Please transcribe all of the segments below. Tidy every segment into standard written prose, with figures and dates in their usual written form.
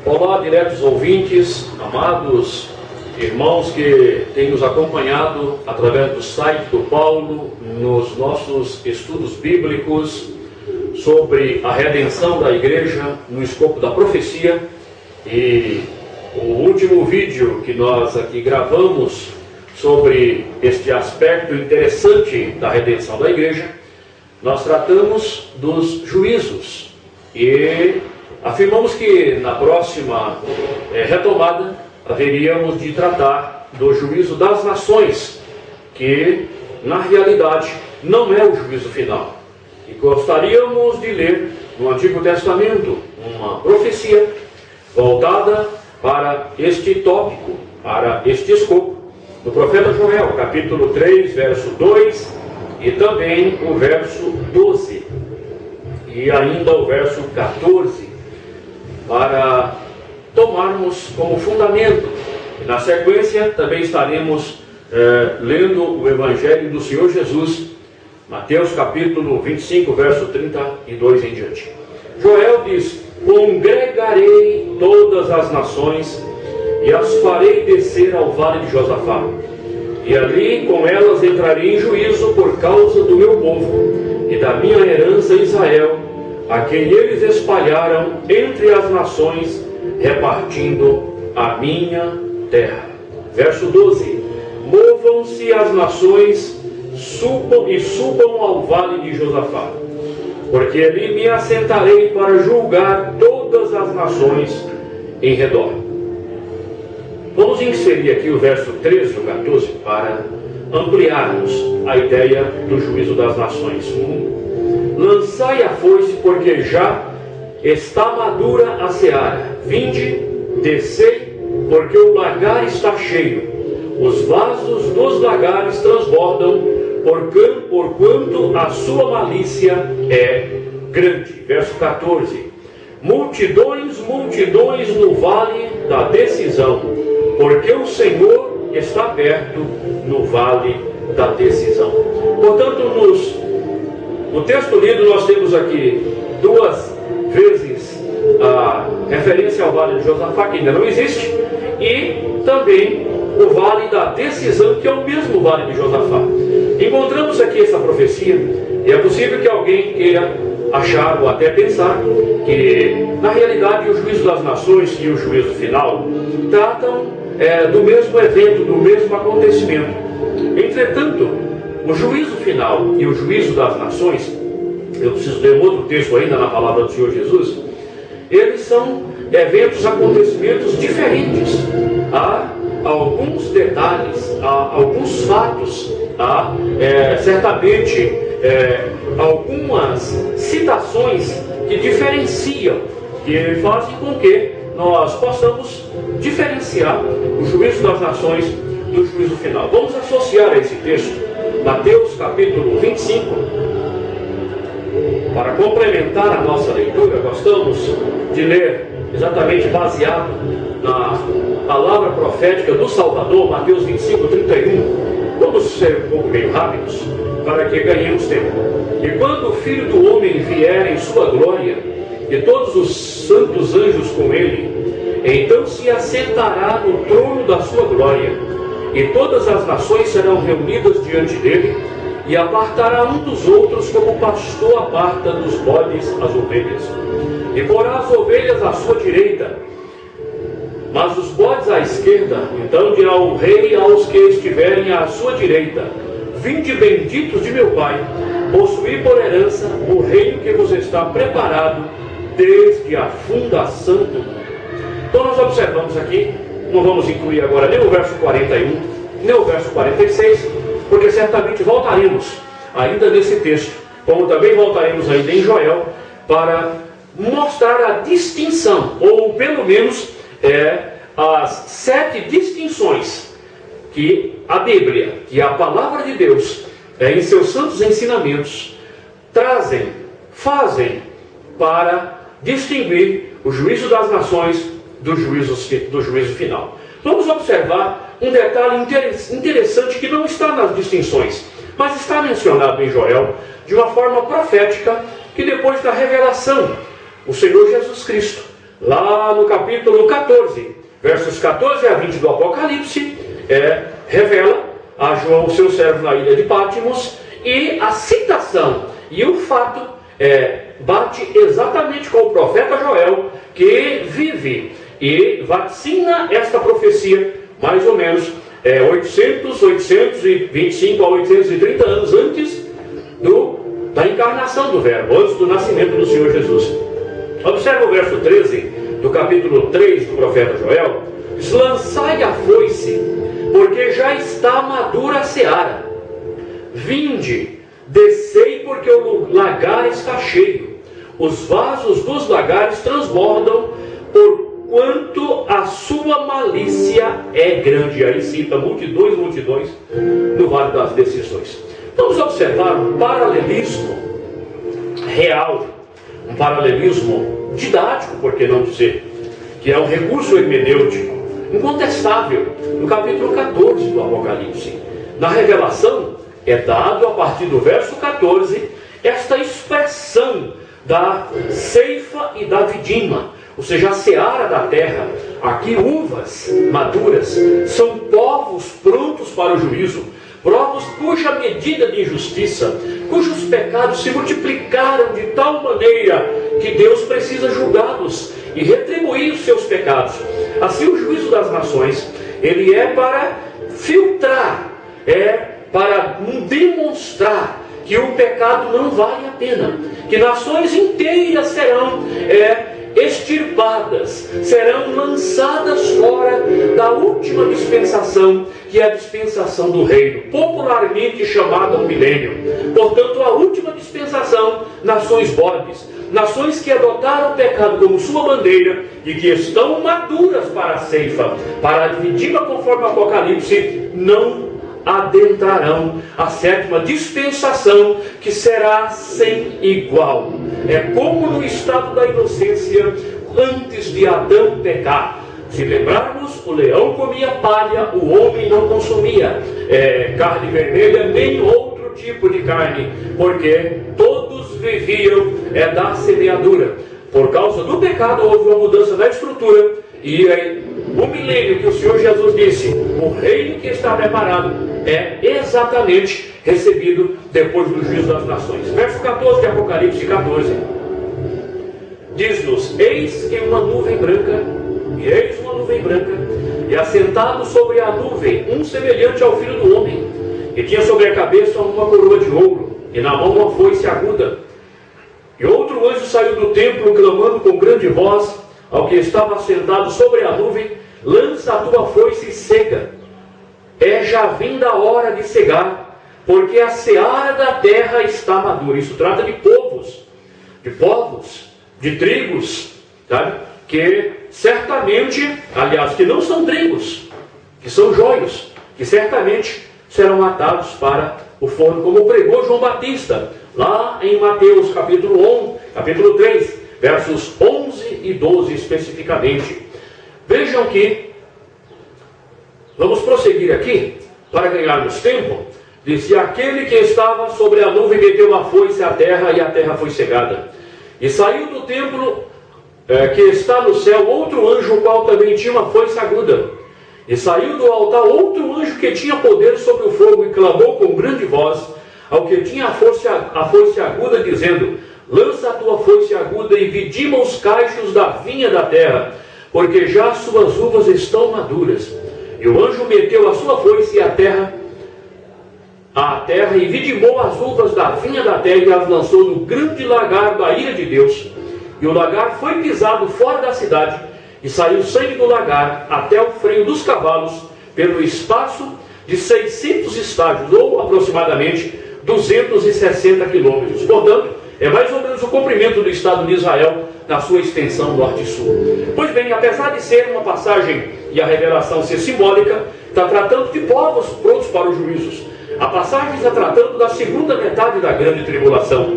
Olá, diletos ouvintes, amados irmãos que têm nos acompanhado através do site do Paulo, nos nossos estudos bíblicos sobre a redenção da igreja no escopo da profecia. E o último vídeo que nós aqui gravamos sobre este aspecto interessante da redenção da igreja, nós tratamos dos juízos e afirmamos que na próxima retomada haveríamos de tratar do juízo das nações, que na realidade não é o juízo final. E gostaríamos de ler no Antigo Testamento uma profecia voltada para este tópico, para este escopo, no profeta Joel, capítulo 3, verso 2 e também o verso 12 e ainda o verso 14, para tomarmos como fundamento. E na sequência também estaremos lendo o Evangelho do Senhor Jesus, Mateus capítulo 25, verso 32 em diante. Joel diz: congregarei todas as nações e as farei descer ao vale de Josafá, e ali com elas entrarei em juízo por causa do meu povo e da minha herança Israel, a quem eles espalharam entre as nações, repartindo a minha terra. Verso 12: movam-se as nações, subam ao vale de Josafá, porque ali me assentarei para julgar todas as nações em redor. Vamos inserir aqui o verso 13 e o 14 para ampliarmos a ideia do juízo das nações. Lançai a foice, porque já está madura a seara. Vinde, descei, porque o lagar está cheio. Os vasos dos lagares transbordam, porquanto a sua malícia é grande. Verso 14: multidões, multidões no vale da decisão, porque o Senhor está perto no vale da decisão. Portanto, no texto lido nós temos aqui duas vezes a referência ao vale de Josafá, que ainda não existe, e também o vale da decisão, que é o mesmo vale de Josafá. Encontramos aqui essa profecia, e é possível que alguém queira achar ou até pensar que na realidade o juízo das nações e o juízo final tratam do mesmo evento, do mesmo acontecimento. Entretanto, o juízo final e o juízo das nações, eu preciso ler outro texto ainda na palavra do Senhor Jesus, eles são eventos, acontecimentos diferentes. Há alguns detalhes, há alguns fatos, há certamente algumas citações que diferenciam, que fazem com que nós possamos diferenciar o juízo das nações do juízo final. Vamos associar a esse texto Mateus capítulo 25. Para complementar a nossa leitura, gostamos de ler exatamente baseado na palavra profética do Salvador, Mateus 25, 31. Vamos ser um pouco meio rápidos, para que ganhemos tempo. E quando o Filho do Homem vier em sua glória, e todos os santos anjos com ele, então se assentará no trono da sua glória, e todas as nações serão reunidas diante dele, e apartará um dos outros, como o pastor aparta dos bodes as ovelhas. E porá as ovelhas à sua direita, mas os bodes à esquerda. Então dirá o rei aos que estiverem à sua direita: vinde benditos de meu Pai, possuí por herança o reino que vos está preparado desde a fundação do mundo. Então nós observamos aqui, não vamos incluir agora nem o verso 41, nem o verso 46, porque certamente voltaremos ainda nesse texto, como também voltaremos ainda em Joel, para mostrar a distinção, ou pelo menos as 7 distinções que a Bíblia, que a palavra de Deus, em seus santos ensinamentos, fazem para distinguir o juízo das nações do juízo final. Vamos observar um detalhe interessante que não está nas distinções, mas está mencionado em Joel de uma forma profética, que depois da revelação, o Senhor Jesus Cristo lá no capítulo 14, versos 14 a 20 do Apocalipse, revela a João, seu servo, na ilha de Patmos, e a citação e o fato bate exatamente com o profeta Joel, que vive e vaticina esta profecia mais ou menos 825 a 830 anos antes da encarnação do Verbo, antes do nascimento do Senhor Jesus. Observa o verso 13 do capítulo 3 do profeta Joel: diz: lançai a foice, porque já está madura a seara. Vinde, descei, porque o lagar está cheio. Os vasos dos lagares transbordam, porquanto a sua malícia é grande. Aí cita multidões no Vale das Decisões. Vamos observar um paralelismo real, um paralelismo didático, por que não dizer, que é um recurso hermenêutico incontestável, no capítulo 14 do Apocalipse. Na revelação é dado, a partir do verso 14, esta expressão da ceifa e da vindima, ou seja, a seara da terra. Aqui uvas maduras são povos prontos para o juízo, povos cuja medida de injustiça, cujos pecados se multiplicaram de tal maneira que Deus precisa julgá-los e retribuir os seus pecados. Assim, o juízo das nações, ele é para filtrar, para demonstrar que o pecado não vale a pena, que nações inteiras serão extirpadas, serão lançadas fora da última dispensação, que é a dispensação do reino, popularmente chamada o milênio. Portanto, a última dispensação, nações bodes, nações que adotaram o pecado como sua bandeira e que estão maduras para a ceifa, para a vindima, conforme o Apocalipse, não adentrarão a sétima dispensação, que será sem igual. É como no estado da inocência antes de Adão pecar. Se lembrarmos, o leão comia palha, o homem não consumia carne vermelha, nem outro tipo de carne, porque todos viviam da semeadura. Por causa do pecado houve uma mudança na estrutura, e o milênio que o Senhor Jesus disse, o reino que está preparado, é exatamente recebido depois do juízo das nações. Verso 14 de Apocalipse 14 diz-nos: eis que uma nuvem branca, e assentado sobre a nuvem um semelhante ao filho do homem, que tinha sobre a cabeça uma coroa de ouro, e na mão uma foice aguda. E outro anjo saiu do templo, clamando com grande voz ao que estava assentado sobre a nuvem: lança a tua foice e cega, é já vinda a hora de cegar, porque a seara da terra está madura. Isso trata de povos, de trigos, sabe? Que certamente, aliás, que não são trigos, que são joios, que certamente serão atados para o forno, como pregou João Batista, lá em Mateus capítulo 3, versos 11 e 12 especificamente. Vejam que, vamos prosseguir aqui, para ganharmos tempo. Disse: aquele que estava sobre a nuvem meteu a foice à terra, e a terra foi cegada. E saiu do templo que está no céu outro anjo, o qual também tinha uma foice aguda. E saiu do altar outro anjo que tinha poder sobre o fogo, e clamou com grande voz ao que tinha a foice aguda, dizendo: lança a tua foice aguda e vindima os cachos da vinha da terra, porque já as suas uvas estão maduras. E o anjo meteu a sua foice à terra, e vindimou as uvas da vinha da terra, e as lançou no grande lagar da ira de Deus. E o lagar foi pisado fora da cidade, e saiu sangue do lagar até o freio dos cavalos, pelo espaço de 600 estádios, ou aproximadamente 260 quilômetros. Portanto, é mais ou menos o comprimento do estado de Israel na sua extensão norte e sul. Pois bem, apesar de ser uma passagem e a revelação ser simbólica, está tratando de povos prontos para os juízos. A passagem está tratando da segunda metade da grande tribulação,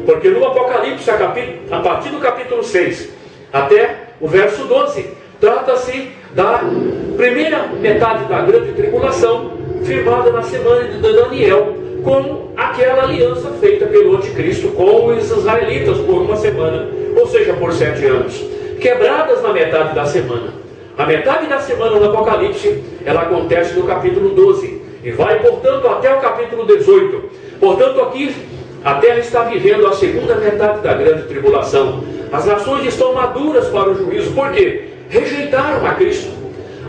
porque no Apocalipse, a partir do capítulo 6 até o verso 12, trata-se da primeira metade da grande tribulação, firmada na semana de Daniel, com aquela aliança feita pelo anticristo com os israelitas por uma semana, ou seja, por 7 anos. quebradas na metade da semana. A metade da semana no Apocalipse, ela acontece no capítulo 12 e vai, portanto, até o capítulo 18. Portanto, aqui a terra está vivendo a segunda metade da grande tribulação. As nações estão maduras para o juízo. Por quê? Rejeitaram a Cristo,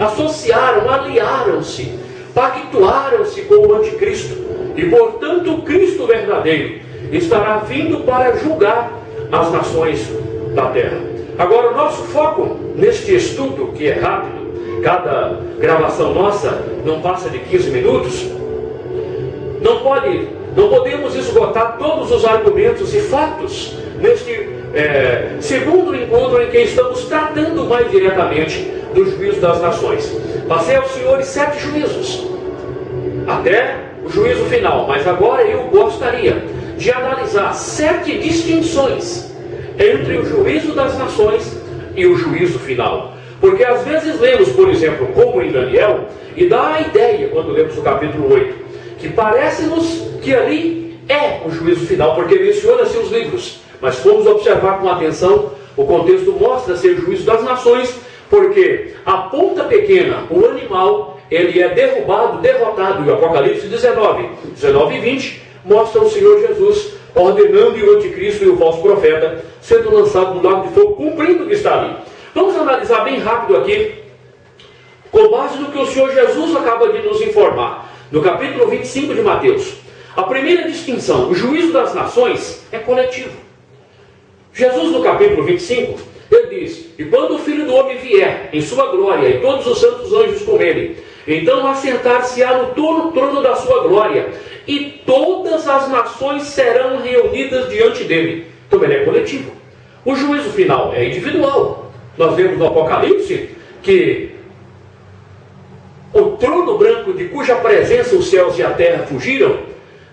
associaram, aliaram-se, pactuaram-se com o anticristo. E, portanto, o Cristo verdadeiro estará vindo para julgar as nações da terra. Agora, o nosso foco neste estudo, que é rápido, cada gravação nossa não passa de 15 minutos, não podemos esgotar todos os argumentos e fatos neste segundo encontro em que estamos tratando mais diretamente do juízo das nações. Passei aos senhores 7 juízos, até o juízo final, mas agora eu gostaria de analisar 7 distinções entre o juízo das nações e o juízo final. Porque às vezes lemos, por exemplo, como em Daniel, e dá a ideia, quando lemos o capítulo 8, que parece-nos que ali é o juízo final, porque menciona-se os livros. Mas fomos observar com atenção, o contexto mostra ser o juízo das nações, porque a ponta pequena, o animal, ele é derrubado, derrotado. E o Apocalipse 19 e 20 mostra o Senhor Jesus ordenando o anticristo e o falso profeta sendo lançado no lago de fogo, cumprindo o que está ali. Vamos analisar bem rápido aqui, com base no que o Senhor Jesus acaba de nos informar, no capítulo 25 de Mateus. A primeira distinção, o juízo das nações é coletivo. Jesus, no capítulo 25, ele diz: e quando o Filho do Homem vier em sua glória e todos os santos anjos com ele, então assentar-se-á no trono da sua glória, e todas as nações serão reunidas diante dele. Então ele é coletivo. O juízo final é individual. Nós vemos no Apocalipse que o trono branco, de cuja presença os céus e a terra fugiram,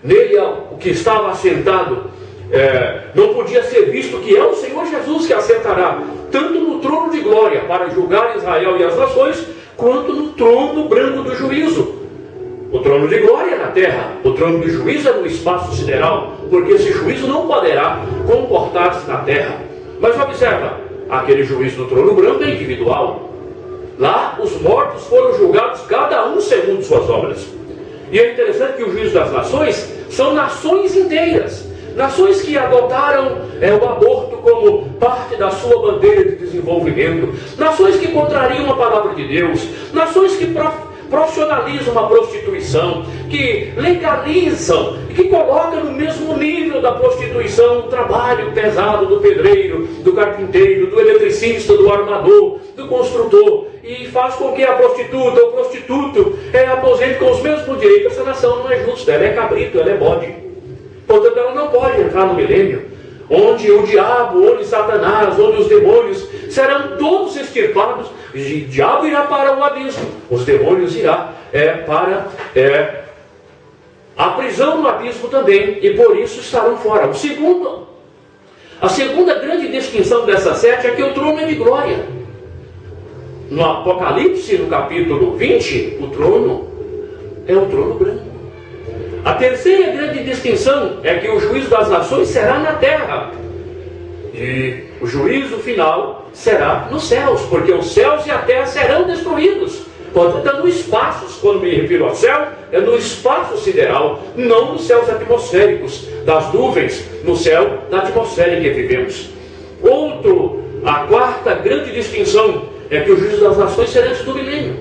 nele o que estava assentado não podia ser visto, que é o Senhor Jesus que assentará tanto no trono de glória para julgar Israel e as nações, quanto no trono branco do juízo. O trono de glória é na terra, o trono de juízo é no espaço sideral, porque esse juízo não poderá comportar-se na terra. Mas observa, aquele juízo do trono branco é individual. Lá os mortos foram julgados, cada um segundo suas obras. E é interessante que o juízo das nações são nações inteiras, nações que adotaram o aborto como parte da sua bandeira de desenvolvimento, nações que contrariam a palavra de Deus, nações que profissionalizam a prostituição, que legalizam, que colocam no mesmo nível da prostituição o trabalho pesado do pedreiro, do carpinteiro, do eletricista, do armador, do construtor, e faz com que a prostituta, o prostituto, aposente com os mesmos direitos. Essa nação não é justa, ela é cabrito, ela é bode. Portanto, ela não pode entrar no milênio, onde o diabo, onde Satanás, onde os demônios serão todos extirpados. O diabo irá para o abismo, os demônios irão para a prisão no abismo também, e por isso estarão fora. A segunda grande distinção dessa 7 é que o trono é de glória. No Apocalipse, no capítulo 20, o trono é o trono branco. A terceira grande distinção é que o juízo das nações será na terra, e o juízo final será nos céus, porque os céus e a terra serão destruídos. Portanto, é no espaço, quando me refiro ao céu, é no espaço sideral, não nos céus atmosféricos, das nuvens, no céu da atmosfera em que vivemos. A quarta grande distinção é que o juízo das nações será antes do milênio.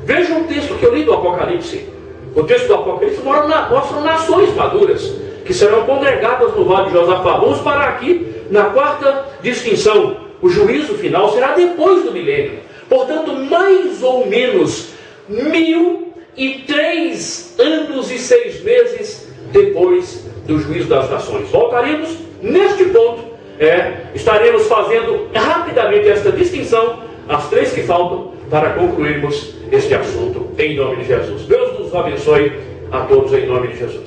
Veja um texto que eu li do Apocalipse. O texto do Apocalipse mostra nações maduras, que serão congregadas no vale de Josafá. Vamos parar aqui na quarta distinção. O juízo final será depois do milênio. Portanto, mais ou menos 1003 anos e 6 meses depois do juízo das nações. Voltaremos neste ponto. Estaremos fazendo rapidamente esta distinção, as 3 que faltam, para concluirmos este assunto em nome de Jesus. Deus nos abençoe a todos em nome de Jesus.